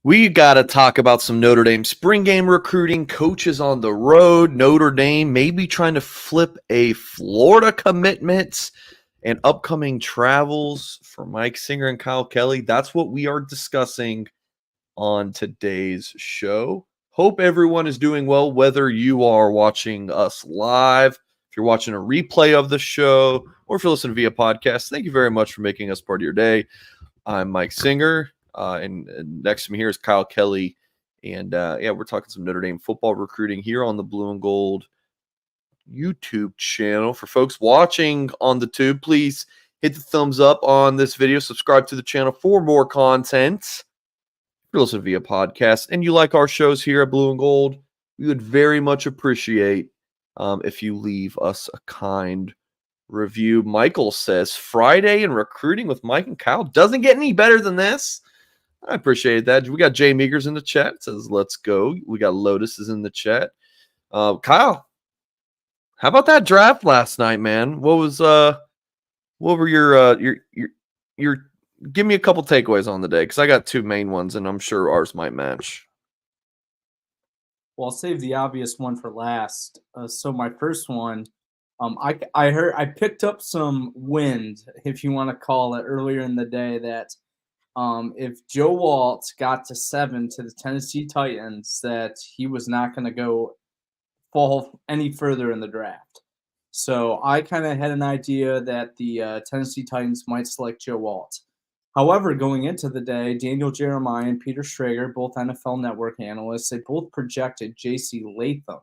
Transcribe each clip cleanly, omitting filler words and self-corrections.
We got to talk about some Notre Dame spring game recruiting, coaches on the road, Notre Dame maybe trying to flip a Florida commitment, and upcoming travels for Mike Singer and Kyle Kelly. That's what we are discussing on today's show. Hope everyone is doing well, whether you are watching us live, if you're watching a replay of the show, or if you're listening via podcast. Thank you very much for making us part of your day. I'm Mike Singer. And next to me here is Kyle Kelly. And we're talking some Notre Dame football recruiting here on the Blue and Gold YouTube channel. For folks watching on the tube, please hit the thumbs up on this video. Subscribe to the channel for more content. If you're listening via podcast and you like our shows here at Blue and Gold, we would very much appreciate if you leave us a kind review. Michael says, Friday in recruiting with Mike and Kyle doesn't get any better than this. I appreciate that. We got Jay Meagers in the chat. It says, let's go. We got Lotus is in the chat. Kyle, how about that draft last night, man? What were your give me a couple takeaways on the day, because I got two main ones and I'm sure ours might match. Well, I'll save the obvious one for last. So my first one, I picked up some wind, if you want to call it, earlier in the day that if Joe Walt got to 7 to the Tennessee Titans, that he was not going to fall any further in the draft. So I kind of had an idea that the Tennessee Titans might select Joe Walt. However, going into the day, Daniel Jeremiah and Peter Schrager, both NFL Network analysts, they both projected J.C. Latham,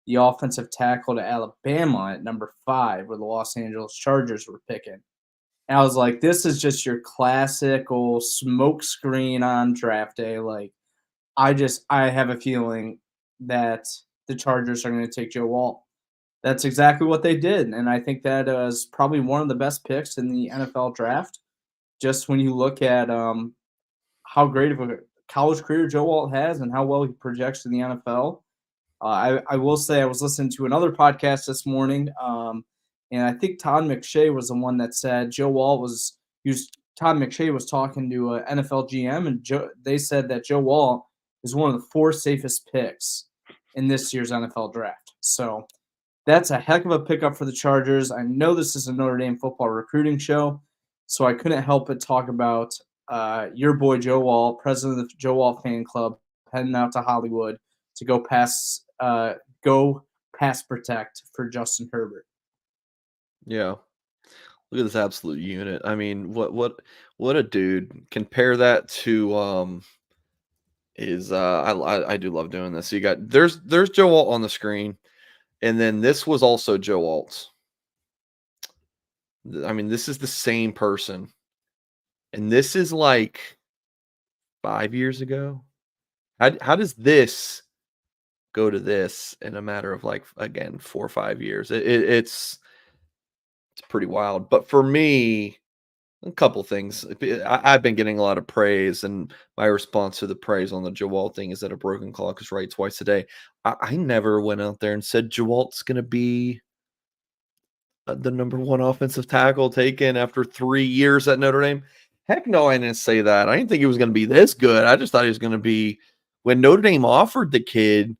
the offensive tackle to Alabama, at number 5, where the Los Angeles Chargers were picking. And I was like, this is just your classical smoke screen on draft day. Like, I have a feeling that the Chargers are going to take Joe Walt. That's exactly what they did. And I think that is probably one of the best picks in the NFL draft. Just when you look at how great of a college career Joe Walt has and how well he projects in the NFL. I will say I was listening to another podcast this morning, and I think Todd McShay was the one that said Todd McShay was talking to an NFL GM, and they said that Joe Walt is one of the 4 safest picks in this year's NFL draft. So that's a heck of a pickup for the Chargers. I know this is a Notre Dame football recruiting show, so I couldn't help but talk about your boy Joe Walt, president of the Joe Walt fan club, heading out to Hollywood to go pass protect for Justin Herbert. Yeah. Look at this absolute unit. I mean, what a dude. Compare that to I do love doing this. So you got there's Joe Walt on the screen, and then this was also Joe Walt's. I mean, this is the same person. And this is like 5 years ago. How does this go to this in a matter of, like, again, 4 or 5 years? It's pretty wild. But for me, a couple things. I've been getting a lot of praise, and my response to the praise on the Joe Walt thing is that a broken clock is right twice a day. I never went out there and said Joe Walt's going to be the number 1 offensive tackle taken after 3 years at Notre Dame. Heck no, I didn't say that. I didn't think he was going to be this good. I just thought he was going to be – when Notre Dame offered the kid,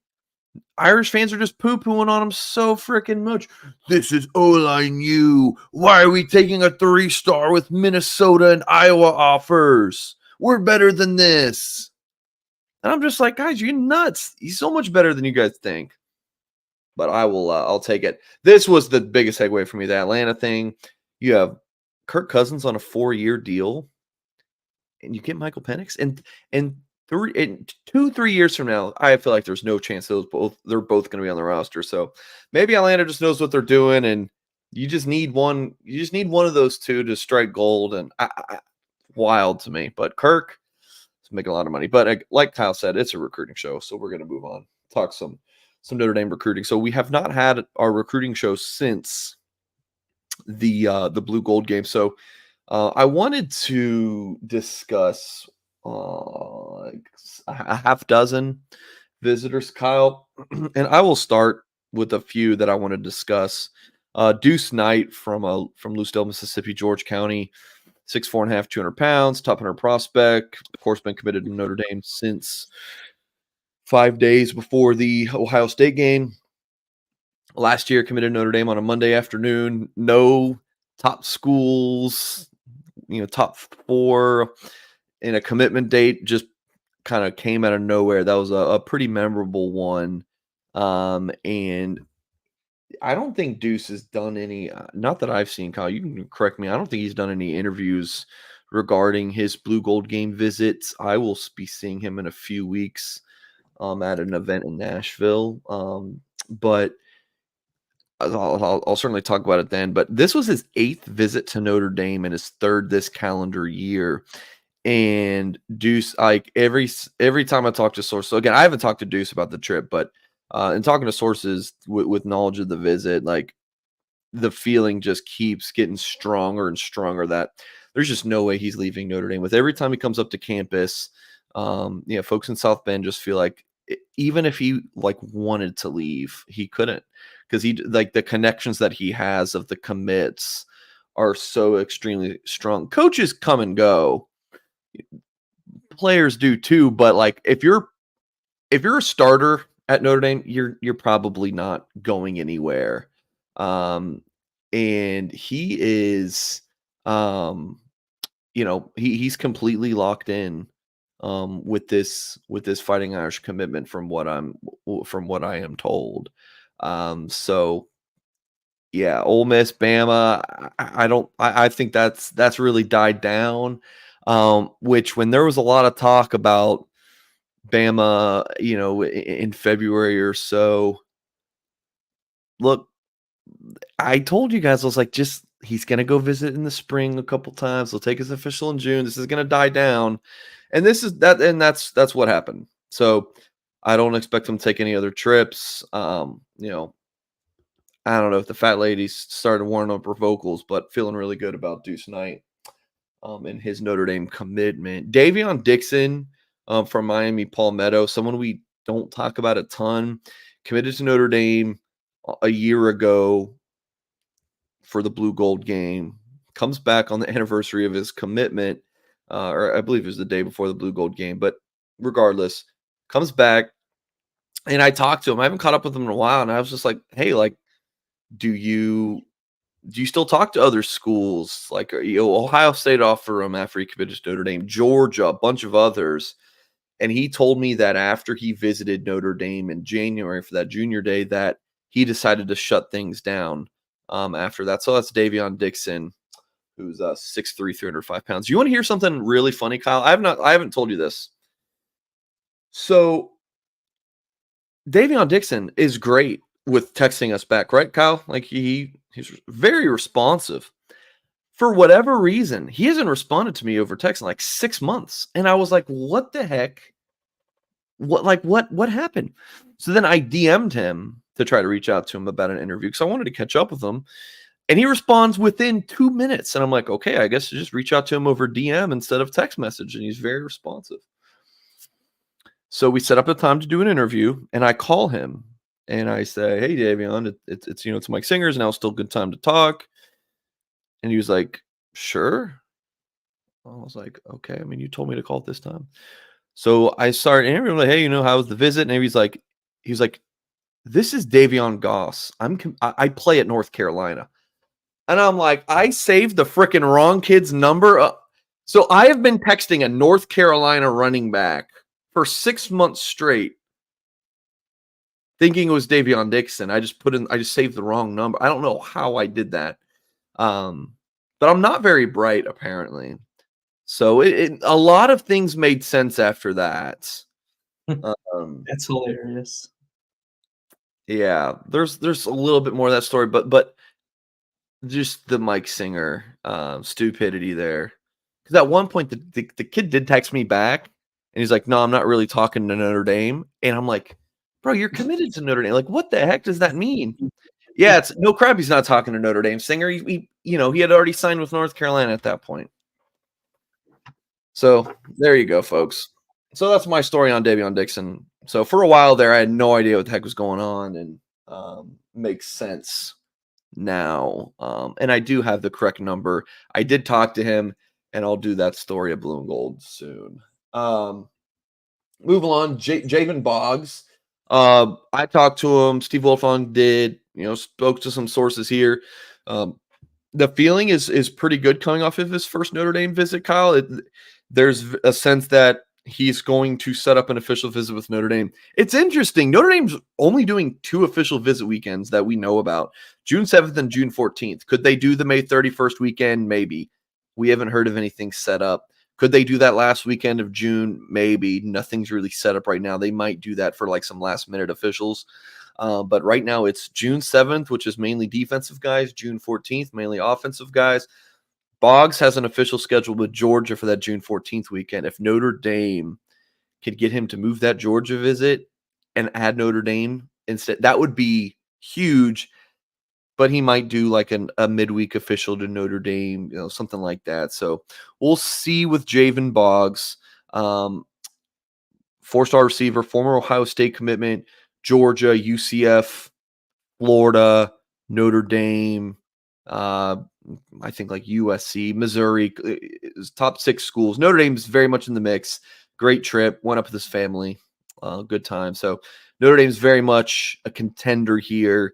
Irish fans are just poo-pooing on him so freaking much. This is O-line U. Why are we taking a 3-star with Minnesota and Iowa offers? We're better than this. And I'm just like, guys, you're nuts. He's so much better than you guys think. But I'll take it. This was the biggest segue for me, the Atlanta thing. You have Kirk Cousins on a 4-year deal, and you get Michael Penix. And 2-3 years from now, I feel like there's no chance they're both going to be on the roster. So maybe Atlanta just knows what they're doing, and you just need one. You just need one of those two to strike gold. And wild to me. But Kirk is making a lot of money. But like Kyle said, it's a recruiting show, so we're going to move on. Talk some Notre Dame recruiting. So we have not had our recruiting show since the Blue Gold game. So I wanted to discuss a half dozen visitors, Kyle, and I will start with a few that I want to discuss. Duce Knight from Lucedale, Mississippi, George County. 6'4.5", 200 pounds, top 100 prospect. Of course, been committed to Notre Dame since 5 days before the Ohio State game. Last year, committed to Notre Dame on a Monday afternoon. No top schools, top 4 in a commitment date, just kind of came out of nowhere. That was a pretty memorable one. And I don't think Duce has done any, not that I've seen, Kyle, you can correct me. I don't think he's done any interviews regarding his Blue Gold game visits. I will be seeing him in a few weeks at an event in Nashville. But I'll certainly talk about it then. But this was his 8th visit to Notre Dame and his 3rd this calendar year. And Duce, like every time I talk to sources, so again, I haven't talked to Duce about the trip, but in talking to sources with knowledge of the visit, like the feeling just keeps getting stronger and stronger that there's just no way he's leaving Notre Dame. With every time he comes up to campus, folks in South Bend just feel like even if he like wanted to leave, he couldn't, because he like the connections that he has of the commits are so extremely strong. Coaches come and go, players do too, but like if you're a starter at Notre Dame, you're probably not going anywhere. And he is he's completely locked in with this Fighting Irish commitment from what I am told. So yeah, Ole Miss, Bama, I think that's really died down. Which when there was a lot of talk about Bama, in February or so, look, I told you guys, I was like, he's going to go visit in the spring a couple times. He'll take his official in June. This is going to die down. And that's what happened. So I don't expect him to take any other trips. I don't know if the fat ladies started warming up her vocals, but feeling really good about Duce Knight and his Notre Dame commitment. Davion Dixon from Miami Palmetto, someone we don't talk about a ton, committed to Notre Dame a year ago for the Blue Gold game, comes back on the anniversary of his commitment, or I believe it was the day before the Blue Gold game, but regardless, comes back, and I talked to him. I haven't caught up with him in a while, and I was just like, hey, like, do you still talk to other schools? Like, Ohio State offered him after he committed to Notre Dame, Georgia, a bunch of others. And he told me that after he visited Notre Dame in January for that junior day, that he decided to shut things down after that. So that's Davion Dixon, who's 6'3", 305 pounds. You want to hear something really funny, Kyle? I haven't told you this. So Davion Dixon is great with texting us back, right, Kyle? Like he's very responsive. For whatever reason, he hasn't responded to me over text in like 6 months. And I was like, what the heck? What happened? So then I DM'd him to try to reach out to him about an interview because I wanted to catch up with him. And he responds within 2 minutes. And I'm like, okay, I guess just reach out to him over DM instead of text message. And he's very responsive. So we set up a time to do an interview, and I call him and I say, hey, Davion, it's Mike Singer's. Now it's still a good time to talk. And he was like, sure. I was like, okay. I mean, you told me to call at this time. So I started interviewing, like, hey, how was the visit? And he was like, this is Davion Goss. I play at North Carolina. And I'm like, I saved the freaking wrong kid's number. So I have been texting a North Carolina running back for 6 months straight, thinking it was Davion Dixon. I just saved the wrong number. I don't know how I did that. But I'm not very bright, apparently. So a lot of things made sense after that. That's hilarious. Yeah, there's a little bit more of that story, but just the Mike Singer stupidity there. Because at one point the kid did text me back, and he's like, "No, I'm not really talking to Notre Dame," and I'm like, "Bro, you're committed to Notre Dame. Like, what the heck does that mean?" Yeah, it's no crap. He's not talking to Notre Dame. Singer, he had already signed with North Carolina at that point. So there you go, folks. So that's my story on Davion Dixon. So for a while there, I had no idea what the heck was going on, and makes sense now. And I do have the correct number. I did talk to him. and I'll do that story of blue and gold soon. Move along, Javin Bogans. I talked to him. Steve Wilfong did. Spoke to some sources here. The feeling is pretty good coming off of his first Notre Dame visit, Kyle. There's a sense that he's going to set up an official visit with Notre Dame. It's interesting. Notre Dame's only doing 2 official visit weekends that we know about, June 7th and June 14th. Could they do the May 31st weekend? Maybe. We haven't heard of anything set up. Could they do that last weekend of June? Maybe. Nothing's really set up right now. They might do that for like some last-minute officials. But right now it's June 7th, which is mainly defensive guys. June 14th, mainly offensive guys. Boggs has an official schedule with Georgia for that June 14th weekend. If Notre Dame could get him to move that Georgia visit and add Notre Dame instead, that would be huge. But he might do like a midweek official to Notre Dame, something like that. So we'll see with Javin Bogans, 4-star receiver, former Ohio State commitment, Georgia, UCF, Florida, Notre Dame, I think like USC, Missouri, top 6 schools. Notre Dame is very much in the mix. Great trip. Went up with his family. Good time. So Notre Dame is very much a contender here.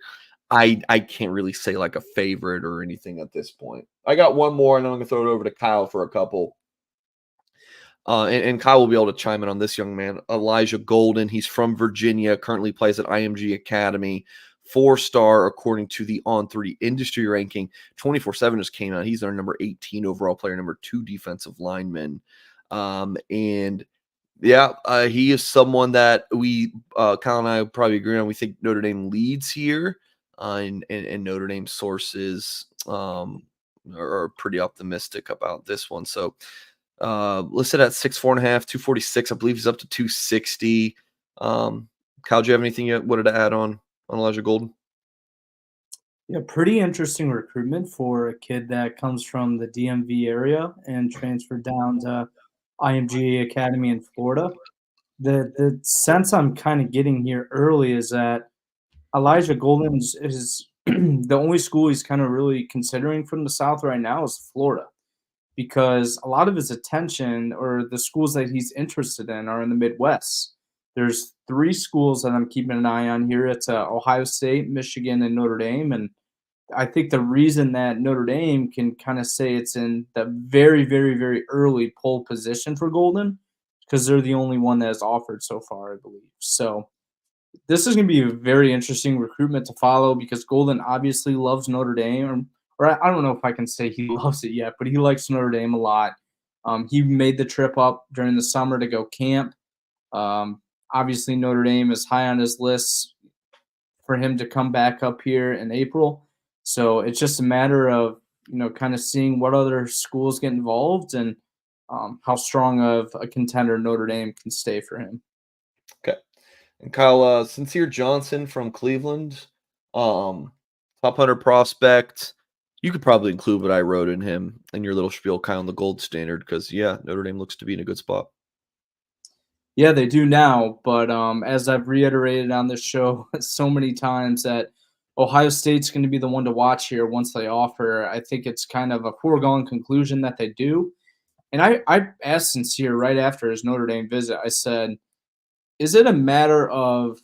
I can't really say like a favorite or anything at this point. I got one more, and I'm going to throw it over to Kyle for a couple. And Kyle will be able to chime in on this young man, Elijah Golden. He's from Virginia, currently plays at IMG Academy, 4-star according to the On3 industry ranking. 24/7 just came out. He's our number 18 overall player, number 2 defensive lineman. And yeah, he is someone that we, Kyle and I probably agree on. We think Notre Dame leads here, and Notre Dame sources are pretty optimistic about this one. So listed at 6'4.5", 246. I believe he's up to 260. Kyle, do you have anything you wanted to add on Elijah Golden? Yeah, pretty interesting recruitment for a kid that comes from the DMV area and transferred down to IMG Academy in Florida. The sense I'm kind of getting here early is that Elijah Golden is the only school he's kind of really considering from the South right now is Florida, because a lot of his attention or the schools that he's interested in are in the Midwest. There's 3 schools that I'm keeping an eye on here. It's Ohio State, Michigan, and Notre Dame. And I think the reason that Notre Dame can kind of say it's in the very, very, very early pole position for Golden, because they're the only one that has offered so far, I believe. So this is going to be a very interesting recruitment to follow, because Golden obviously loves Notre Dame, or I don't know if I can say he loves it yet, but he likes Notre Dame a lot. He made the trip up during the summer to go camp. Obviously, Notre Dame is high on his list for him to come back up here in April. So it's just a matter of, kind of seeing what other schools get involved and how strong of a contender Notre Dame can stay for him. Okay. And Kyle, Sincere Johnson from Cleveland, top 100 prospect. You could probably include what I wrote in him in your little spiel, Kyle, on the gold standard, because, yeah, Notre Dame looks to be in a good spot. Yeah, they do now, but as I've reiterated on this show so many times, that Ohio State's going to be the one to watch here once they offer. I think it's kind of a foregone conclusion that they do. And I asked Sincere right after his Notre Dame visit, I said, is it a matter of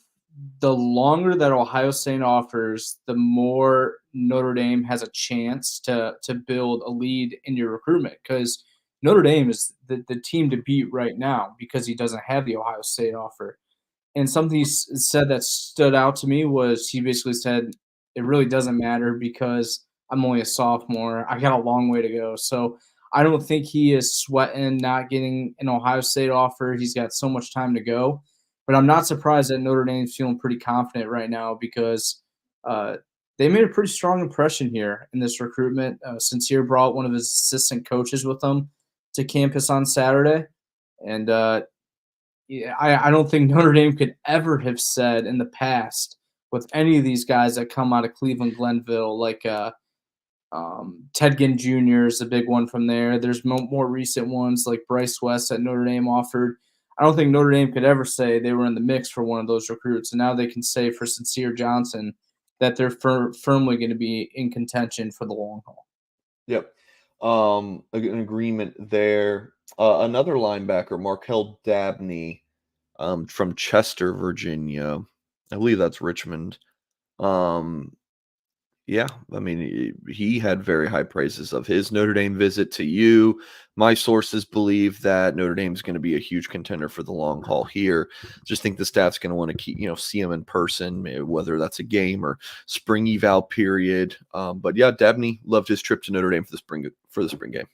the longer that Ohio State offers, the more Notre Dame has a chance to build a lead in your recruitment? Because Notre Dame is the team to beat right now because he doesn't have the Ohio State offer. And something he said that stood out to me was, he basically said, it really doesn't matter because I'm only a sophomore. I got a long way to go. So I don't think he is sweating not getting an Ohio State offer. He's got so much time to go. But I'm not surprised that Notre Dame's feeling pretty confident right now, because they made a pretty strong impression here in this recruitment. Sincere brought one of his assistant coaches with him to campus on Saturday. And yeah, I don't think Notre Dame could ever have said in the past with any of these guys that come out of Cleveland, Glenville, like Ted Ginn Jr. is a big one from there. There's more recent ones like Bryce West that Notre Dame offered. I don't think Notre Dame could ever say they were in the mix for one of those recruits. And now they can say for Sincere Johnson that they're firmly going to be in contention for the long haul. Yep. an agreement there. Another linebacker, Markel Dabney, from Chester, Virginia. I believe that's Richmond. Um, yeah, I mean, he had very high praises of his Notre Dame visit to you. My sources believe that Notre Dame is going to be a huge contender for the long haul here. Just think the staff's going to want to keep, see him in person, whether that's a game or spring eval period. But yeah, Dabney loved his trip to Notre Dame for the spring game.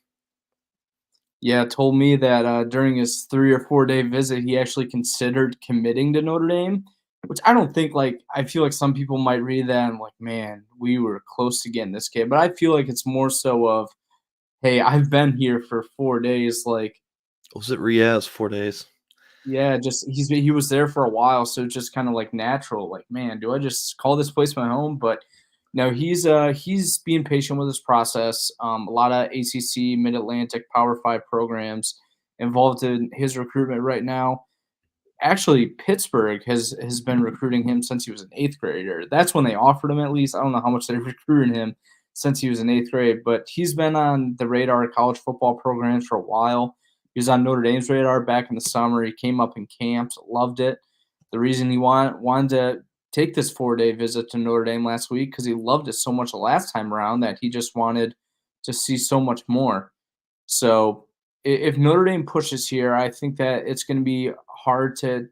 Yeah, told me that during his 3 or 4 day visit, he actually considered committing to Notre Dame, which I don't think like I feel like some people might read that and like, man, we were close to getting this kid. But I feel like it's more so of, hey, I've been here for 4 days. Like, Was it Riaz 4 days? yeah, just he was there for a while, so it's just kind of like natural. Like, man, do I just call this place my home? But no, he's being patient with his process. A lot of ACC, Mid Atlantic, Power Five programs involved in his recruitment right now. Actually, Pittsburgh has been recruiting him since he was an eighth grader. That's when they offered him. At least I don't know how much they recruited him since he was in eighth grade, but he's been on the radar of college football programs for a while. He was on Notre Dame's radar back in the summer. He came up in camps, loved it. The reason he wanted to take this 4 day visit to Notre Dame last week because he loved it so much the last time around that he just wanted to see so much more. So if Notre Dame pushes here, I think that it's going to be hard to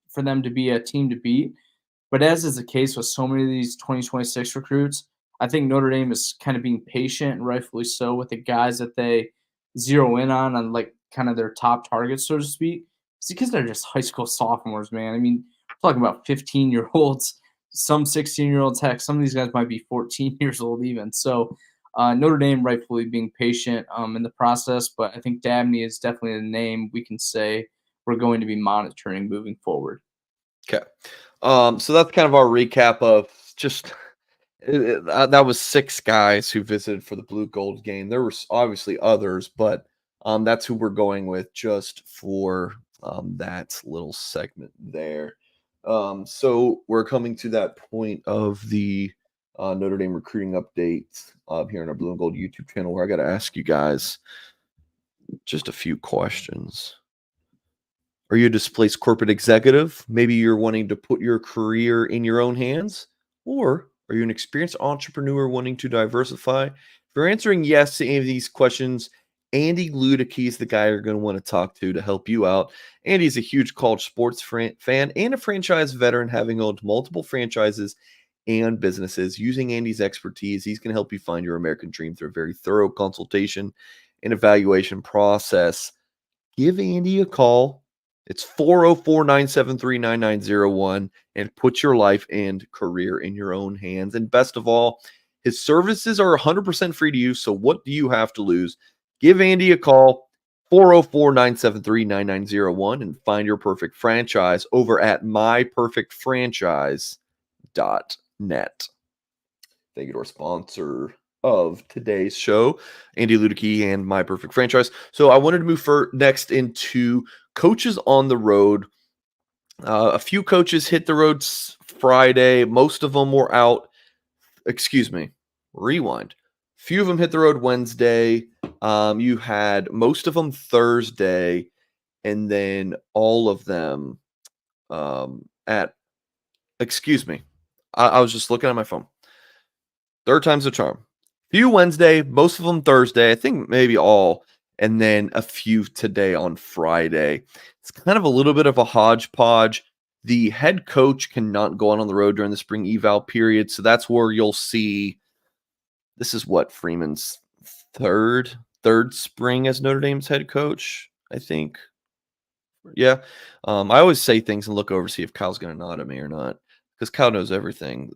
for them to be a team to beat. But as is the case with so many of these 2026 recruits, I think Notre Dame is kind of being patient and rightfully so with the guys that they zero in on like kind of their top targets, so to speak. It's because they're just high school sophomores, man. I mean, we're talking about 15-year-olds, some 16-year-olds. Heck, some of these guys might be 14 years old even. So Notre Dame rightfully being patient in the process, but I think Dabney is definitely a name we can say we're going to be monitoring moving forward. Okay. So that's kind of our recap of just that was 6 guys who visited for the Blue Gold game. There were obviously others, but that's who we're going with just for that little segment there. So we're coming to that point of the Notre Dame recruiting update here on our Blue and Gold YouTube channel where I got to ask you guys just a few questions. Are you a displaced corporate executive? Maybe you're wanting to put your career in your own hands? Or are you an experienced entrepreneur wanting to diversify? If you're answering yes to any of these questions, Andy Ludicky is the guy you're going to want to talk to help you out. Andy's a huge college sports fan and a franchise veteran, having owned multiple franchises and businesses. Using Andy's expertise, he's going to help you find your American dream through a very thorough consultation and evaluation process. Give Andy a call. It's 404-973-9901 and put your life and career in your own hands. And best of all, his services are 100% free to use. So what do you have to lose? Give Andy a call, 404-973-9901, and find your perfect franchise over at myperfectfranchise.net. Thank you to our sponsor of today's show, Andy Ludicky and My Perfect Franchise. So I wanted to move next into coaches on the road. A few coaches hit the road Friday. Most of them were out. Excuse me. Rewind. Few of them hit the road Wednesday. You had most of them Thursday, and then all of them excuse me. I was just looking at my phone. Third time's a charm. Few Wednesday, most of them Thursday. I think maybe all, and then a few today on Friday. It's kind of a little bit of a hodgepodge. The head coach cannot go on the road during the spring eval period, so that's where you'll see. This is what Freeman's third spring as Notre Dame's head coach, I think. Yeah. I always say things and look over see if Kyle's going to nod at me or not because Kyle knows everything.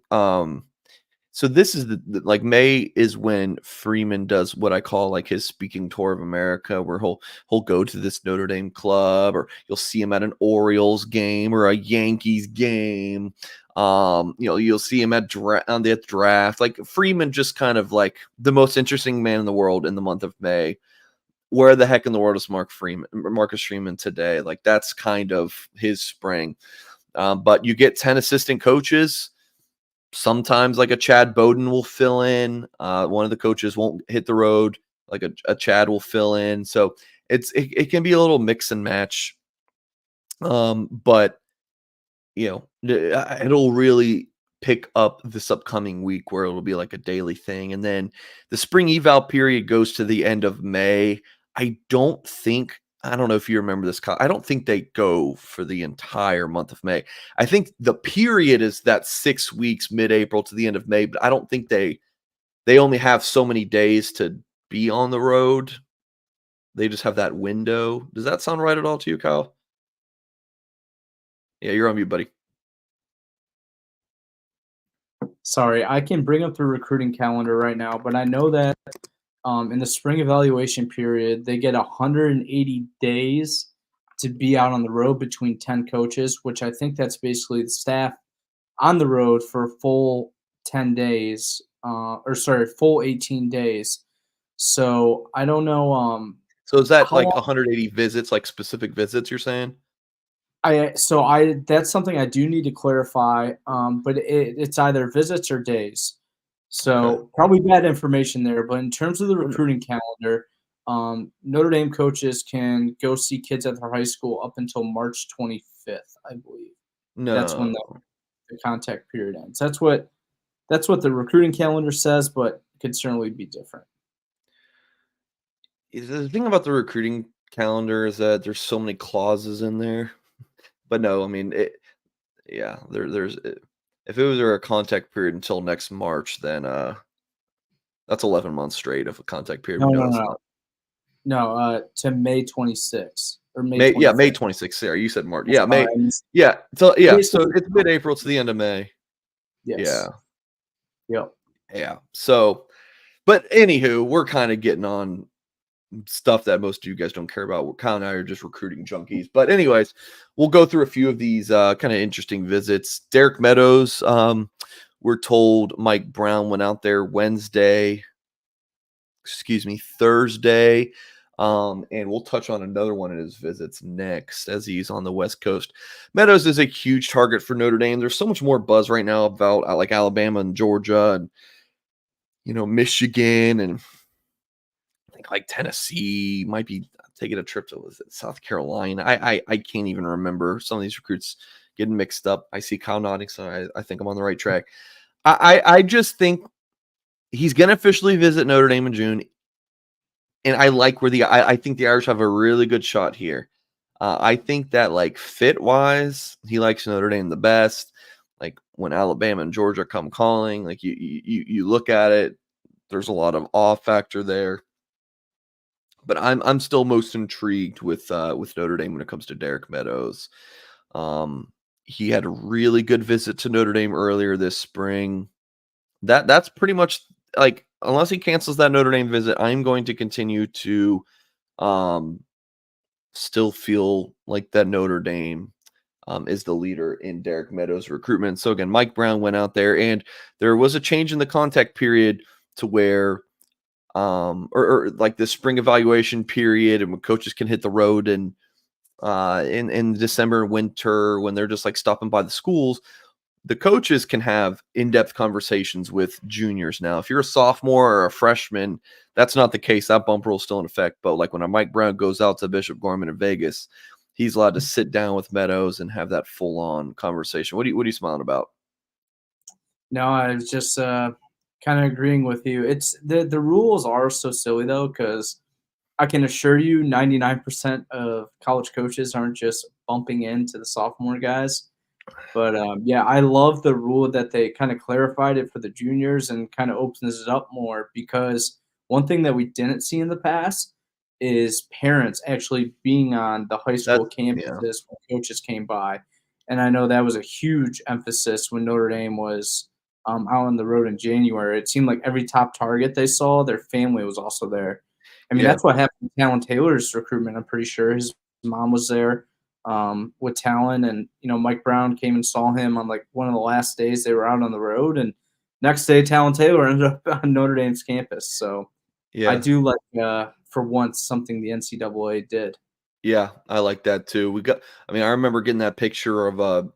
So this is like May is when Freeman does what I call like his speaking tour of America, where he'll go to this Notre Dame club, or you'll see him at an Orioles game or a Yankees game. You'll see him at on the draft. Like Freeman, just kind of like the most interesting man in the world in the month of May. Where the heck in the world is Marcus Freeman today? Like that's kind of his spring. But you get 10 assistant coaches. Sometimes like a Chad Bowden will fill in. One of the coaches won't hit the road. like a Chad will fill in. So it can be a little mix and match. But it'll really pick up this upcoming week where it'll be like a daily thing. And then the spring eval period goes to the end of May. I don't know if you remember this. I don't think they go for the entire month of May. I think the period is that 6 weeks, mid-April to the end of May, but I don't think they only have so many days to be on the road. They just have that window. Does that sound right at all to you, Kyle? Yeah, you're on mute, buddy. Sorry, I can bring up the recruiting calendar right now, but I know that in the spring evaluation period, they get 180 days to be out on the road between 10 coaches, which I think that's basically the staff on the road for a full 10 days, full 18 days. So I don't know. So is that How like long 180 visits, like specific visits you're saying? I that's something I do need to clarify, but it's either visits or days. Okay. So probably bad information there. But in terms of the recruiting calendar, Notre Dame coaches can go see kids at their high school up until March 25th, I believe. That's when No. the contact period ends. That's what the recruiting calendar says, but it could certainly be different. The thing about the recruiting calendar is that there's so many clauses in there. But no, I mean, if it was a contact period until next March, then that's 11 months straight of a contact period. No, We know no, that's no, not no. To May 26th or May May. Yeah, May 25th. 26th. Sarah, you said March. I'm Yeah, sorry, May. I missed Yeah, so basically. it's mid-April to the end of May. Yeah, Yes. Yep. yeah. So, but anywho, we're kind of getting on stuff that most of you guys don't care about. Kyle and I are just recruiting junkies. But anyways, we'll go through a few of these kind of interesting visits. Derrik Meadows, we're told Mike Brown went out there Thursday. And we'll touch on another one of his visits next as he's on the West Coast. Meadows is a huge target for Notre Dame. There's so much more buzz right now about like Alabama and Georgia and Michigan and I think like Tennessee might be taking a trip to South Carolina. I can't even remember. Some of these recruits getting mixed up. I see Kyle nodding, so I think I'm on the right track. I just think he's going to officially visit Notre Dame in June, and I like where I think the Irish have a really good shot here. I think that like fit wise, he likes Notre Dame the best. Like when Alabama and Georgia come calling, like you look at it, there's a lot of awe factor there. But I'm still most intrigued with Notre Dame when it comes to Derrik Meadows. He had a really good visit to Notre Dame earlier this spring. That's pretty much like unless he cancels that Notre Dame visit, I'm going to continue to still feel like that Notre Dame is the leader in Derrik Meadows recruitment. So again, Mike Brown went out there, and there was a change in the contact period to where or like the spring evaluation period and when coaches can hit the road and in December winter when they're just like stopping by the schools, the coaches can have in-depth conversations with juniors. Now if you're a sophomore or a freshman, that's not the case. That bump rule is still in effect, but like when a Mike Brown goes out to Bishop Gorman in Vegas, he's allowed to sit down with Meadows and have that full-on conversation. What are you smiling about? No, I was just kind of agreeing with you. It's the rules are so silly though, because I can assure you 99% of college coaches aren't just bumping into the sophomore guys. But yeah, I love the rule that they kind of clarified it for the juniors and kind of opens it up more because one thing that we didn't see in the past is parents actually being on the high That school yeah. campuses when coaches came by. And I know that was a huge emphasis when Notre Dame was out on the road in January. It seemed like every top target they saw, their family was also there. I mean, Yeah. that's what happened to Talon Taylor's recruitment. I'm pretty sure his mom was there with Talon, and Mike Brown came and saw him on like one of the last days they were out on the road, and next day Talon Taylor ended up on Notre Dame's campus. So I Yeah. do like for once something the NCAA did. Yeah, I like that too. I remember getting that picture of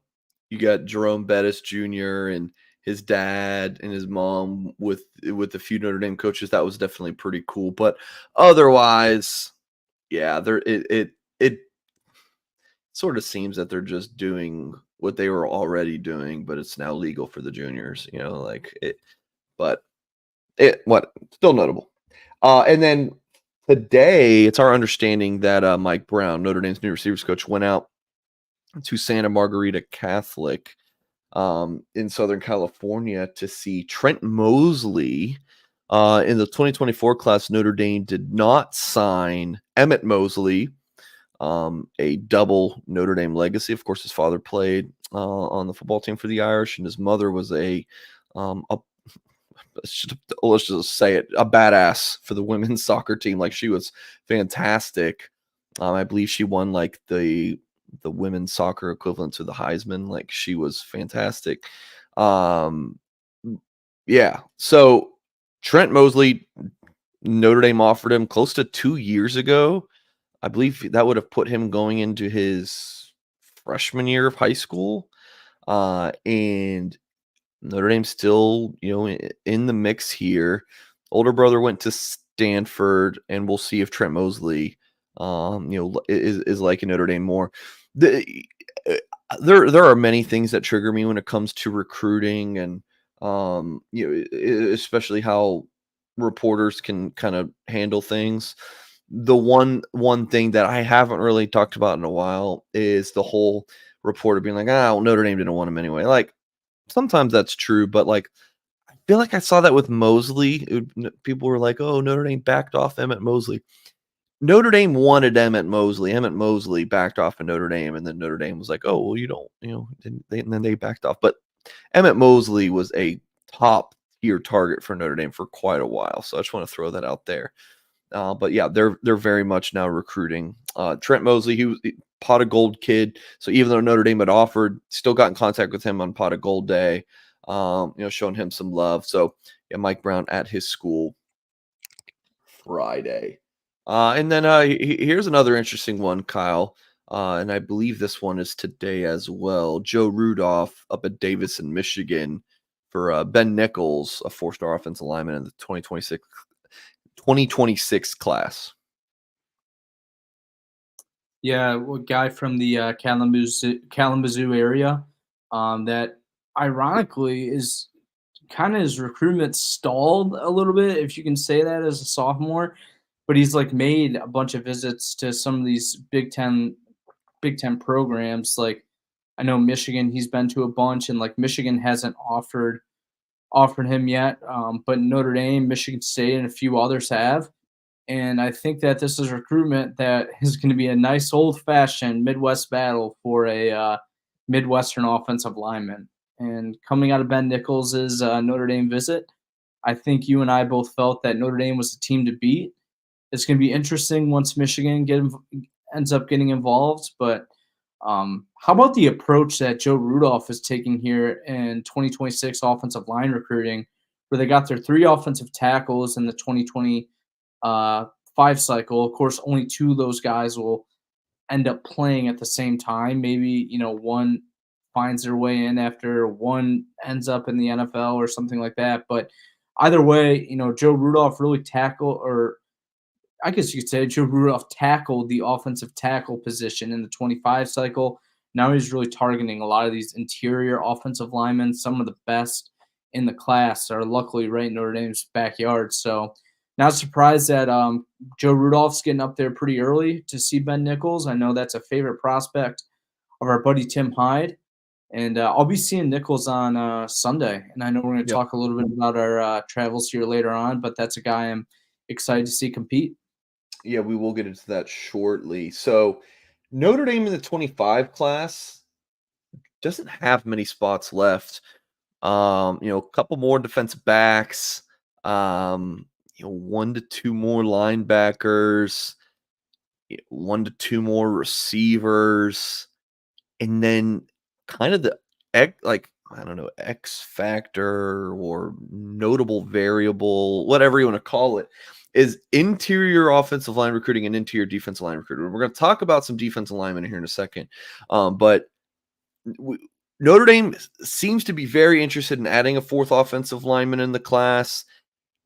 you got Jerome Bettis Jr. and his dad and his mom with a few Notre Dame coaches. That was definitely pretty cool. But otherwise, yeah, it sort of seems that they're just doing what they were already doing, but it's now legal for the juniors, like it. But what still notable. And then today, it's our understanding that Mike Brown, Notre Dame's new receivers coach, went out to Santa Margarita Catholic in Southern California to see Trent Mosley. In the 2024 class, Notre Dame did not sign Emmett Mosley, a double Notre Dame legacy. Of course, his father played on the football team for the Irish, and his mother was let's just say it, a badass for the women's soccer team. Like, she was fantastic. I believe she won like the women's soccer equivalent to the Heisman. Like, she was fantastic. Yeah. So Trent Mosley, Notre Dame offered him close to 2 years ago. I believe that would have put him going into his freshman year of high school. And Notre Dame's still, in the mix here. Older brother went to Stanford, and we'll see if Trent Mosley, is liking Notre Dame more. There are many things that trigger me when it comes to recruiting, and especially how reporters can kind of handle things. The one thing that I haven't really talked about in a while is the whole reporter being like, well, Notre Dame didn't want him anyway. Like, sometimes that's true, but like, I feel like I saw that with Mosley. People were like, "Oh, Notre Dame backed off Emmett Mosley." Notre Dame wanted Emmett Mosley. Emmett Mosley backed off of Notre Dame, and then Notre Dame was like, "Oh, well, you don't," and then they backed off. But Emmett Mosley was a top tier target for Notre Dame for quite a while, so I just want to throw that out there. But yeah, they're very much now recruiting. Trent Mosley, he was Pot of Gold kid. So even though Notre Dame had offered, still got in contact with him on Pot of Gold Day, showing him some love. So yeah, Mike Brown at his school Friday. And then here's another interesting one, Kyle. And I believe this one is today as well. Joe Rudolph up at Davison, Michigan for Ben Nichols, a 4-star offensive lineman in the 2026 class. Yeah, a guy from the Kalamazoo area that ironically is kind of his recruitment stalled a little bit, if you can say that, as a sophomore. But he's like made a bunch of visits to some of these Big Ten programs. Like, I know Michigan, he's been to a bunch, and like Michigan hasn't offered him yet, but Notre Dame, Michigan State, and a few others have. And I think that this is recruitment that is going to be a nice old-fashioned Midwest battle for a Midwestern offensive lineman. And coming out of Ben Nichols' Notre Dame visit, I think you and I both felt that Notre Dame was the team to beat. It's going to be interesting once Michigan ends up getting involved. But how about the approach that Joe Rudolph is taking here in 2026 offensive line recruiting, where they got their 3 offensive tackles in the 2025 cycle? Of course, only 2 of those guys will end up playing at the same time. Maybe, one finds their way in after one ends up in the NFL or something like that. But either way, Joe Rudolph really I guess you could say Joe Rudolph tackled the offensive tackle position in the 25 cycle. Now he's really targeting a lot of these interior offensive linemen. Some of the best in the class are luckily right in Notre Dame's backyard. So not surprised that Joe Rudolph's getting up there pretty early to see Ben Nichols. I know that's a favorite prospect of our buddy Tim Hyde. And I'll be seeing Nichols on Sunday. And I know we're going to talk a little bit about our travels here later on, but that's a guy I'm excited to see compete. Yeah, we will get into that shortly. So Notre Dame in the 25 class doesn't have many spots left. A couple more defensive backs, 1 to 2 more linebackers, 1 to 2 more receivers, and then kind of the X factor or notable variable, whatever you want to call it, is interior offensive line recruiting and interior defensive line recruiting. We're going to talk about some defensive linemen here in a second, but Notre Dame seems to be very interested in adding a fourth offensive lineman in the class.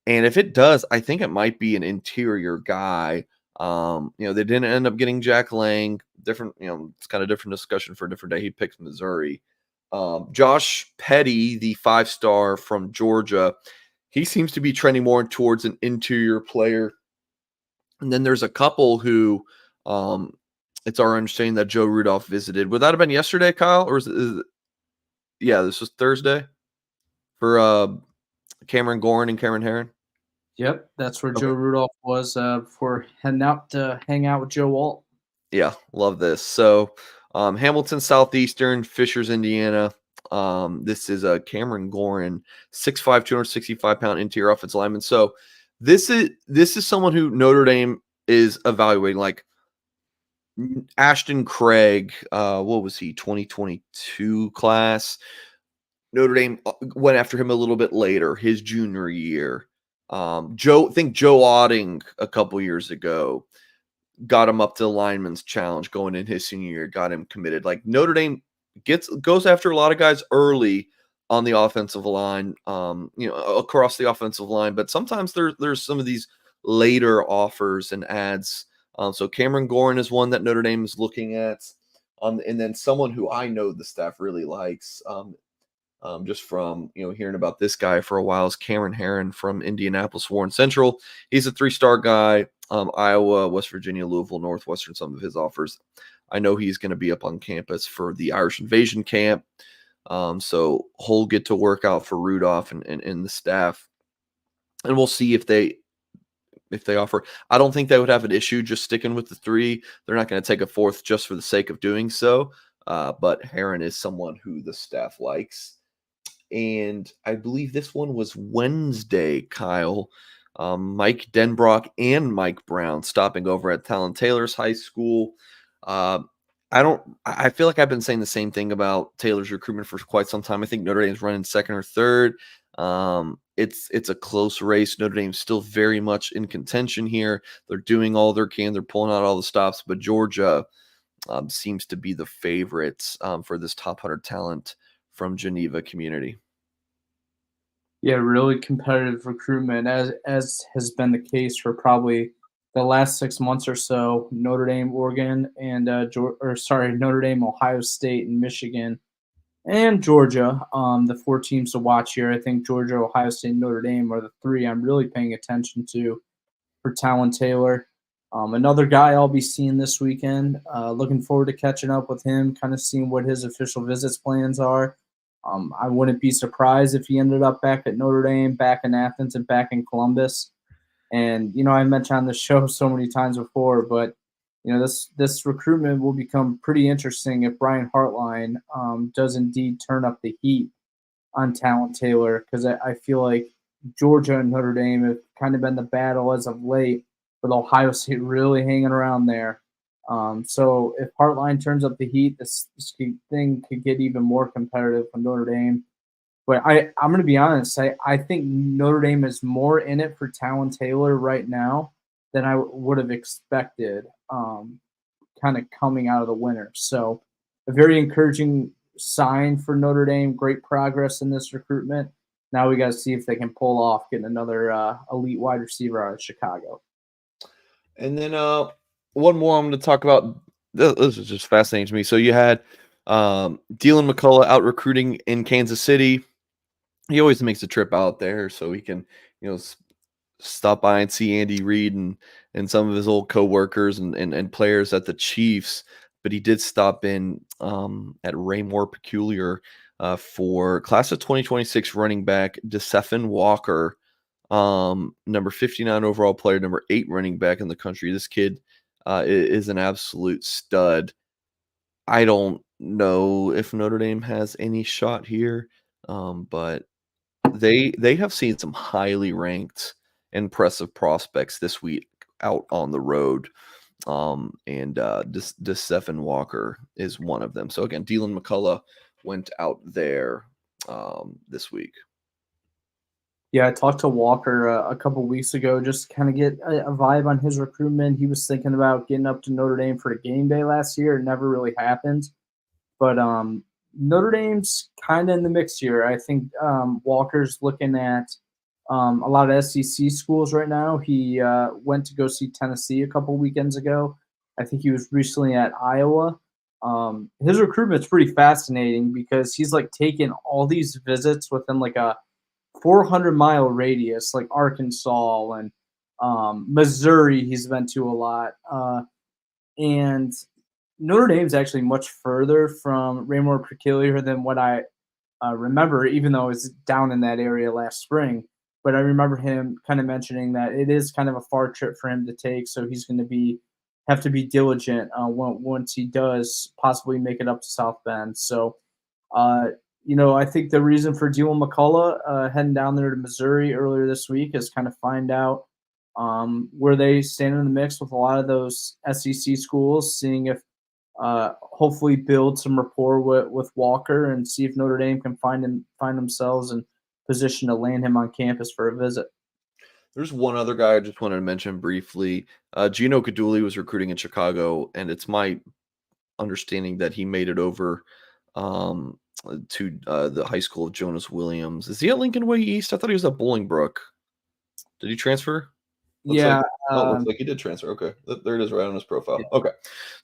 And if it does, I think it might be an interior guy. They didn't end up getting Jack Lang. Different, it's kind of different discussion for a different day. He picked Missouri. Josh Petty, the 5-star from Georgia, he seems to be trending more towards an interior player. And then there's a couple who it's our understanding that Joe Rudolph visited. Would that have been yesterday, Kyle? Or yeah, this was Thursday for Cameron Goran and Cameron Herron? Yep, that's where Okay. Joe Rudolph was before heading out to hang out with Joe Walt. Yeah, love this. So, Hamilton Southeastern, Fishers, Indiana. This is a Cameron Goran, 6'5", 265-pound interior offensive lineman. So, this is someone who Notre Dame is evaluating. Like Ashton Craig, what was he? 2022 class. Notre Dame went after him a little bit later, his junior year. Joe Otting a couple years ago got him up to the lineman's challenge going in his senior year, got him committed. Like Notre Dame goes after a lot of guys early on the offensive line, across the offensive line, but sometimes there's some of these later offers and ads. So Cameron Goran is one that Notre Dame is looking at. And then someone who I know the staff really likes, just from hearing about this guy for a while, is Cameron Herron from Indianapolis Warren Central. He's a 3-star guy. Iowa, West Virginia, Louisville, Northwestern, some of his offers. I know he's going to be up on campus for the Irish Invasion camp. So he'll get to work out for Rudolph and the staff. And we'll see if they offer. I don't think they would have an issue just sticking with the 3. They're not going to take a 4th just for the sake of doing so. But Herron is someone who the staff likes. And I believe this one was Wednesday, Kyle. Mike Denbrock and Mike Brown stopping over at Talon Taylor's high school. I feel like I've been saying the same thing about Taylor's recruitment for quite some time. I think Notre Dame's running 2nd or 3rd. It's a close race. Notre Dame's still very much in contention here. They're doing all they can. They're pulling out all the stops, but Georgia seems to be the favorites for this top 100 talent from Geneva community. Yeah, really competitive recruitment, as has been the case for probably the last 6 months or so. Notre Dame, Oregon, and Notre Dame, Ohio State, and Michigan, and Georgia. The 4 teams to watch here. I think Georgia, Ohio State, and Notre Dame are the 3 I'm really paying attention to for Talon Taylor. Another guy I'll be seeing this weekend. Looking forward to catching up with him, kind of seeing what his official visits plans are. I wouldn't be surprised if he ended up back at Notre Dame, back in Athens, and back in Columbus. And I mentioned on the show so many times before, but this recruitment will become pretty interesting if Brian Hartline does indeed turn up the heat on Talon Taylor, because I feel like Georgia and Notre Dame have kind of been the battle as of late, with Ohio State really hanging around there. So if Hartline turns up the heat, this thing could get even more competitive for Notre Dame. But I'm going to be honest. I think Notre Dame is more in it for Talon Taylor right now than I would have expected kind of coming out of the winter. So a very encouraging sign for Notre Dame. Great progress in this recruitment. Now we got to see if they can pull off getting another elite wide receiver out of Chicago. And then one more I'm going to talk about. This is just fascinating to me. So you had Dylan McCullough out recruiting in Kansas City. He always makes a trip out there so he can, stop by and see Andy Reid and some of his old coworkers and players at the Chiefs. But he did stop in at Raymore Peculiar for class of 2026 running back DeSeffin Walker, number 59 overall player, number 8 running back in the country. This kid is an absolute stud. I don't know if Notre Dame has any shot here, but they have seen some highly ranked, impressive prospects this week out on the road. And DeSeffin Walker is one of them. So again, Dylan McCullough went out there this week. Yeah, I talked to Walker a couple weeks ago, just kind of get a vibe on his recruitment. He was thinking about getting up to Notre Dame for a game day last year. It never really happened. But Notre Dame's kind of in the mix here. I think Walker's looking at a lot of SEC schools right now. He went to go see Tennessee a couple weekends ago. I think he was recently at Iowa. His recruitment's pretty fascinating because he's like taking all these visits within like a 400-mile radius, like Arkansas and Missouri. He's been to a lot, and Notre Dame's actually much further from Raymore Peculiar than what I remember, even though I was down in that area last spring. But I remember him kind of mentioning that it is kind of a far trip for him to take, so he's going to have to be diligent once he does possibly make it up to South Bend. So, I think the reason for Dylan McCullough heading down there to Missouri earlier this week is kind of find out where they stand in the mix with a lot of those SEC schools, seeing if hopefully build some rapport with Walker and see if Notre Dame can find themselves in position to land him on campus for a visit. There's one other guy I just wanted to mention briefly. Gino Caduli was recruiting in Chicago, and it's my understanding that he made it over to the high school of Jonas Williams. Is he at Lincoln Way East? I thought he was at Bolingbrook. Did he transfer? Looks Yeah, looks like he did transfer. Okay, there it is, right on his profile. Yeah. Okay,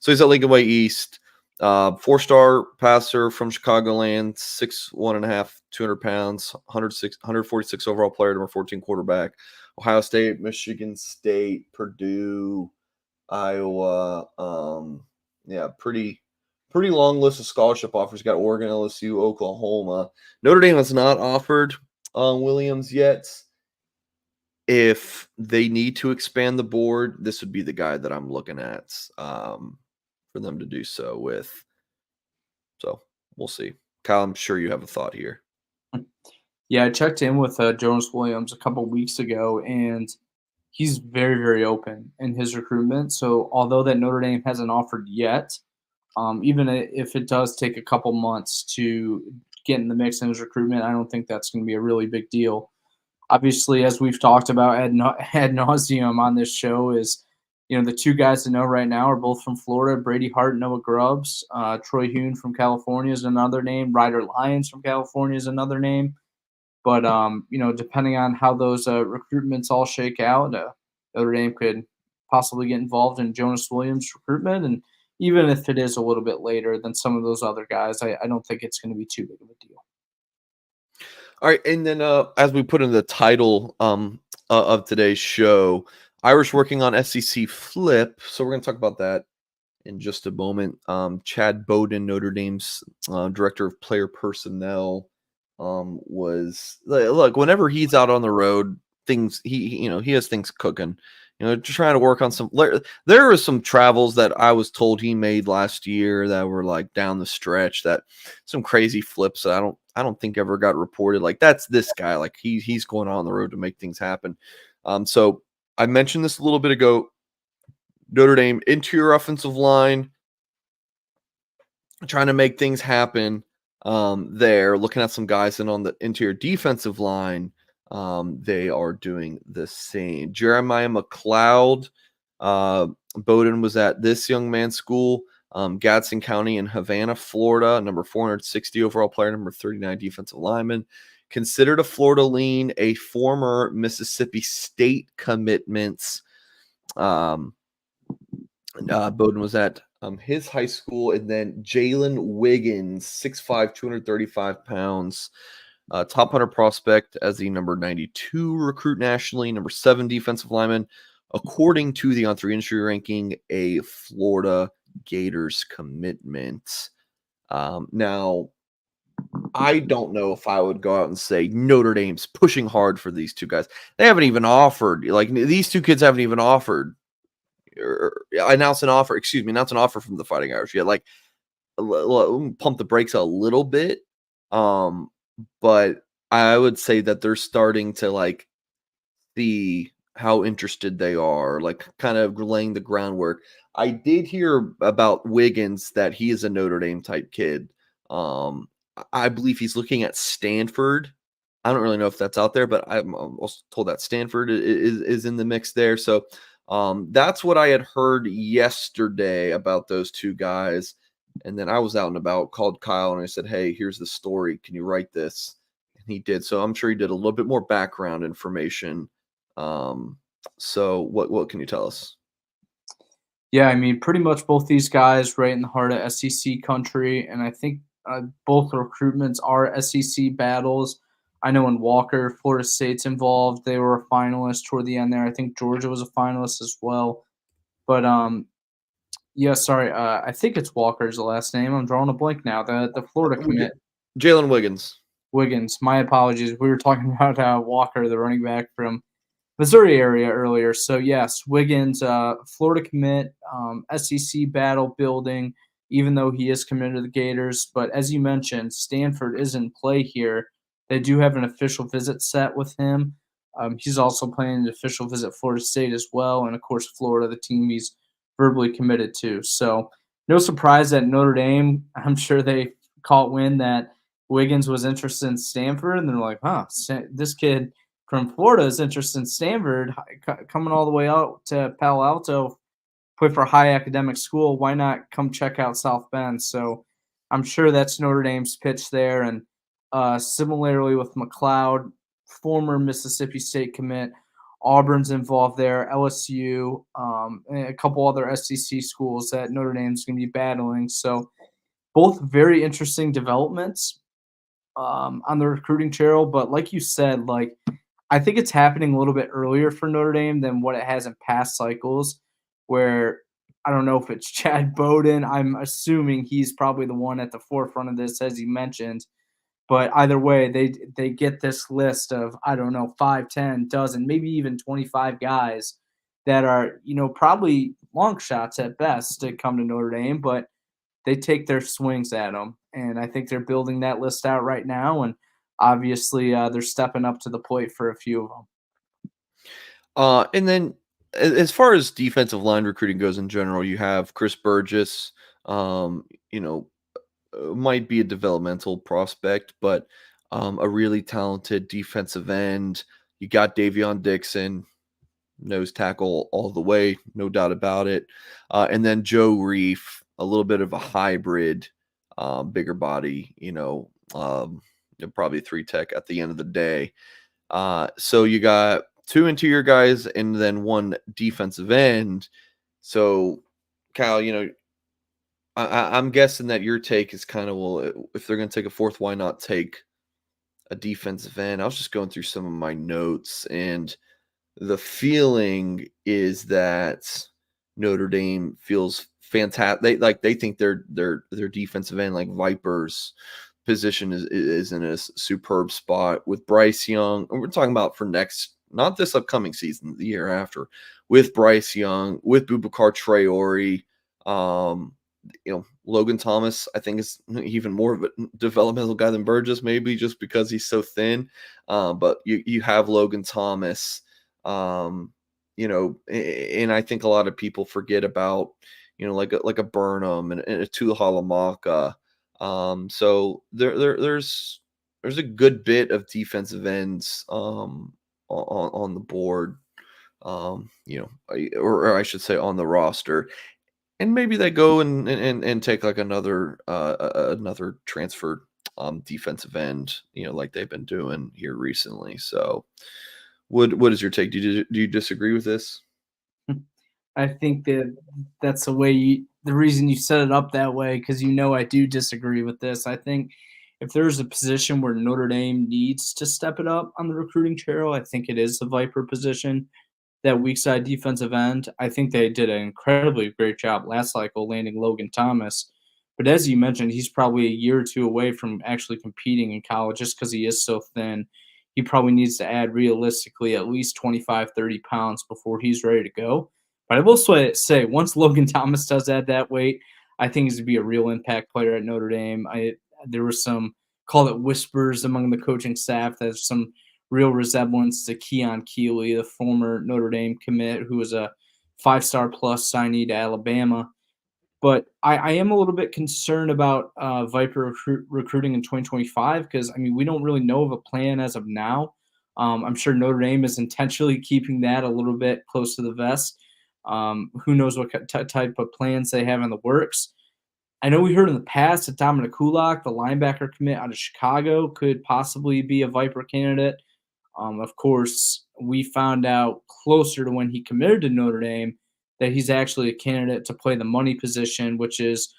so he's at Lincoln Way East. 4-star passer from Chicagoland, 6'1.5", 200 pounds, 146 overall player, number 14 quarterback. Ohio State, Michigan State, Purdue, Iowa. Yeah, pretty long list of scholarship offers. Got Oregon, LSU, Oklahoma. Notre Dame has not offered Williams yet. If they need to expand the board, this would be the guy that I'm looking at for them to do so with. So we'll see. Kyle, I'm sure you have a thought here. Yeah, I checked in with Jonas Williams a couple weeks ago, and he's very, very open in his recruitment. So although that Notre Dame hasn't offered yet, even if it does take a couple months to get in the mix in his recruitment, I don't think that's going to be a really big deal. Obviously, as we've talked about ad nauseum on this show, is the two guys to know right now are both from Florida: Brady Hart, Noah Grubbs. Troy Huhn from California is another name. Ryder Lyons from California is another name. But depending on how those recruitments all shake out, Notre Dame could possibly get involved in Jonas Williams' recruitment, and even if it is a little bit later than some of those other guys, I don't think it's going to be too big of a deal. All right, and then as we put in the title of today's show, Irish working on SEC flip. So we're going to talk about that in just a moment. Chad Bowden, Notre Dame's director of player personnel, was look, whenever he's out on the road, things he has things cooking. Just trying to work on some. There are some travels that I was told he made last year that were like down the stretch, that some crazy flips that I don't think ever got reported. Like that's this guy. Like he's going on the road to make things happen. So I mentioned this a little bit ago. Notre Dame interior offensive line trying to make things happen. There, looking at some guys, and on the interior defensive line, they are doing the same. Jeremiah McLeod, Bowden was at this young man's school, Gadsden County in Havana, Florida, number 460 overall player, number 39 defensive lineman. Considered a Florida lean, a former Mississippi State commitments. Bowden was at his high school, and then Jaylen Wiggins, 6'5", 235 pounds, top 100 prospect as the number 92 recruit nationally, number 7 defensive lineman, according to the On3 industry ranking, a Florida Gators commitment. Now, I don't know if I would go out and say Notre Dame's pushing hard for these two guys. They haven't even offered. Like, these two kids haven't even offered. Announce an offer from the Fighting Irish. Yeah, like pump the brakes a little bit. But I would say that they're starting to like see how interested they are, like kind of laying the groundwork. I did hear about Wiggins that he is a Notre Dame type kid. I believe he's looking at Stanford. I don't really know if that's out there, but I'm also told that Stanford is in the mix there. So that's what I had heard yesterday about those two guys. And then I was out and about, called Kyle, and I said, "Hey, here's the story. Can you write this?" And he did. So I'm sure he did a little bit more background information. Um, so what can you tell us? Yeah, I mean, pretty much both these guys right in the heart of SEC country, and I think both recruitments are SEC battles. I know in Walker, Florida State's involved. They were a finalist toward the end there. I think Georgia was a finalist as well. But yeah, sorry, I think it's Walker's the last name. I'm drawing a blank now. The Florida commit, Jaylen Wiggins. Wiggins. My apologies. We were talking about Walker, the running back from Missouri area earlier. So yes, Wiggins, Florida commit, SEC battle building, even though he is committed to the Gators. But as you mentioned, Stanford is in play here. They do have an official visit set with him. He's also planning an official visit Florida State as well, and of course Florida, the team he's verbally committed to. So no surprise that Notre Dame. I'm sure they caught wind that Wiggins was interested in Stanford, and they're like, "Huh, this kid." From Florida is interested in Stanford, coming all the way out to Palo Alto, play for a high academic school. Why not come check out South Bend? So I'm sure that's Notre Dame's pitch there. And similarly with McLeod, former Mississippi State commit, Auburn's involved there, LSU, and a couple other SEC schools that Notre Dame's going to be battling. So both very interesting developments on the recruiting trail. But like you said, like I think it's happening a little bit earlier for Notre Dame than what it has in past cycles, where I don't know if it's Chad Bowden. I'm assuming he's probably the one at the forefront of this, as you mentioned. But either way, they get this list of, I don't know, 5, 10, dozen, maybe even 25 guys that are, probably long shots at best to come to Notre Dame, but they take their swings at them. And I think they're building that list out right now. And obviously, they're stepping up to the plate for a few of them. And then as far as defensive line recruiting goes in general, you have Chris Burgess, um, you know, might be a developmental prospect, but a really talented defensive end. You got Davion Dixon, nose tackle all the way, no doubt about it. And then Joe Reef, a little bit of a hybrid, bigger body, probably 3 tech at the end of the day. So you got two interior guys and then one defensive end. So, Kyle, I'm guessing that your take is kind of, well, if they're going to take a fourth, why not take a defensive end? I was just going through some of my notes, and the feeling is that Notre Dame feels fantastic. They think their defensive end, like Vipers position, is in a superb spot with Bryce Young. And we're talking about for next, not this upcoming season, the year after, with Bryce Young, with Boubacar Traore. Logan Thomas, I think, is even more of a developmental guy than Burgess, maybe just because he's so thin. But you have Logan Thomas, and I think a lot of people forget about, like a Burnham and a Tuihalamaka. So there's a good bit of defensive ends on the board, or I should say on the roster. And maybe they go and take like another transfer defensive end, like they've been doing here recently. So what is your take? Do you disagree with this? I think that's the reason you set it up that way, because I do disagree with this. I think if there's a position where Notre Dame needs to step it up on the recruiting trail, I think it is the Viper position, that weak side defensive end. I think they did an incredibly great job last cycle landing Logan Thomas. But as you mentioned, he's probably a year or two away from actually competing in college just because he is so thin. He probably needs to add realistically at least 25, 30 pounds before he's ready to go. But I will say, once Logan Thomas does add that weight, I think he's going to be a real impact player at Notre Dame. There were some, call it whispers among the coaching staff, that there's some real resemblance to Keon Keeley, the former Notre Dame commit, who was a 5-star plus signee to Alabama. But I am a little bit concerned about Viper recruiting in 2025, because, we don't really know of a plan as of now. I'm sure Notre Dame is intentionally keeping that a little bit close to the vest. Who knows what type of plans they have in the works. I know we heard in the past that Dominic Kulak, the linebacker commit out of Chicago, could possibly be a Viper candidate. Of course, we found out closer to when he committed to Notre Dame that he's actually a candidate to play the money position, which is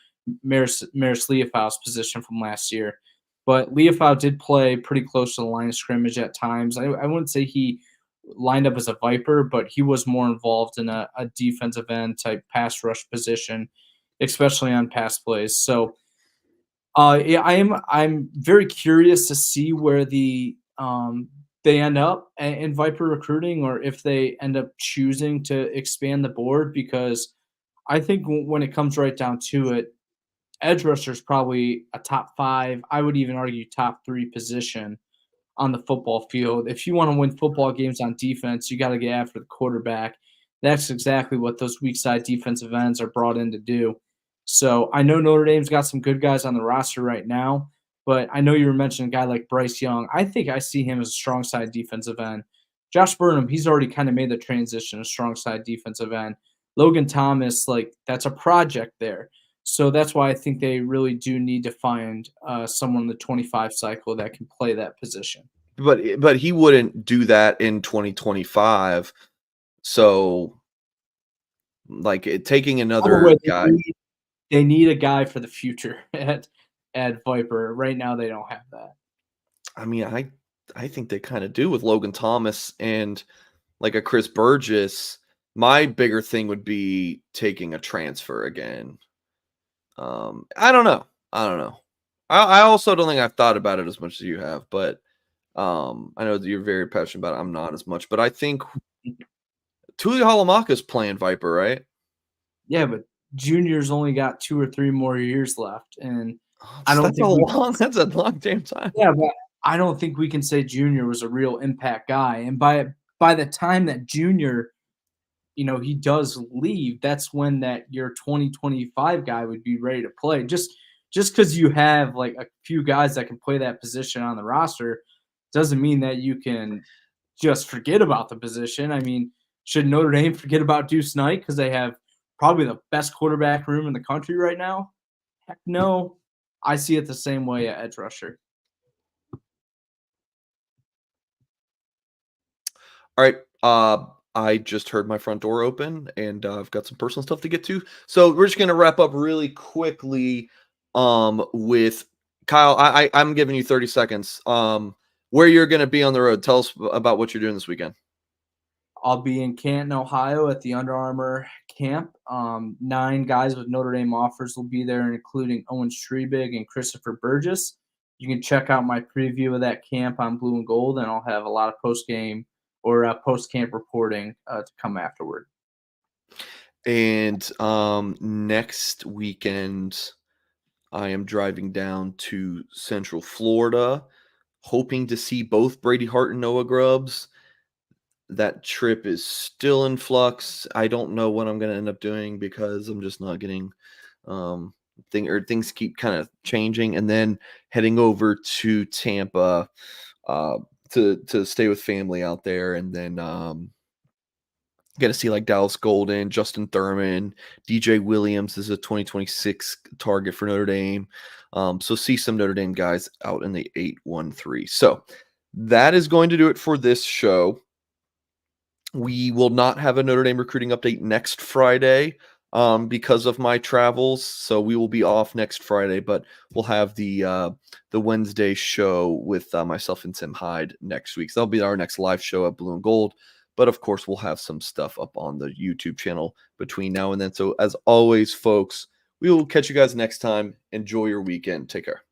Maris Leofau's position from last year. But Leofau did play pretty close to the line of scrimmage at times. I wouldn't say he lined up as a Viper, but he was more involved in a defensive end type pass rush position, especially on pass plays. So yeah, I'm very curious to see where they end up in Viper recruiting, or if they end up choosing to expand the board. Because I think when it comes right down to it, edge rusher is probably a top 5. I would even argue top 3 position on the football field. If you want to win football games on defense, you got to get after the quarterback. That's exactly what those weak side defensive ends are brought in to do. So I know Notre Dame's got some good guys on the roster right now, but I know you were mentioning a guy like Bryce Young. I think I see him as a strong side defensive end. Josh Burnham, he's already kind of made the transition to strong side defensive end. Logan Thomas, like, that's a project there. So that's why I think they really do need to find someone in the 25 cycle that can play that position. But he wouldn't do that in 2025. So, like, taking another guy. They need a guy for the future at Viper. Right now, they don't have that. I mean, I think they kind of do with Logan Thomas and like a Chris Burgess. My bigger thing would be taking a transfer again. I don't know. I also don't think I've thought about it as much as you have, but I know that you're very passionate about it. I'm not as much, but I think Tuli Halamaka's playing Viper, right? Yeah, but Junior's only got 2 or 3 more years left, and That's a long damn time. Yeah, but I don't think we can say Junior was a real impact guy. And by the time that Junior, he does leave, that's when that your 2025 guy would be ready to play. Just because you have like a few guys that can play that position on the roster doesn't mean that you can just forget about the position. I mean, should Notre Dame forget about Duce Knight because they have probably the best quarterback room in the country right now? Heck no. I see it the same way at edge rusher. All right. I just heard my front door open, and I've got some personal stuff to get to. So we're just gonna wrap up really quickly with Kyle. I'm giving you 30 seconds. Where you're gonna be on the road. Tell us about what you're doing this weekend. I'll be in Canton, Ohio at the Under Armour camp. 9 guys with Notre Dame offers will be there, including Owen Strebig and Christopher Burgess. You can check out my preview of that camp on Blue and Gold, and I'll have a lot of post-game or post-camp reporting to come afterward. And next weekend, I am driving down to Central Florida, hoping to see both Brady Hart and Noah Grubbs. That trip is still in flux. I don't know what I'm going to end up doing because I'm just not getting things keep kind of changing. And then heading over to Tampa to stay with family out there, and then get to see like Dallas Golden, Justin Thurman, DJ Williams is a 2026 target for Notre Dame. So see some Notre Dame guys out in the 8-1-3. So that is going to do it for this show. We will not have a Notre Dame recruiting update next Friday because of my travels. So we will be off next Friday, but we'll have the Wednesday show with myself and Tim Hyde next week. So that'll be our next live show at Blue and Gold. But of course, we'll have some stuff up on the YouTube channel between now and then. So as always, folks, we will catch you guys next time. Enjoy your weekend. Take care.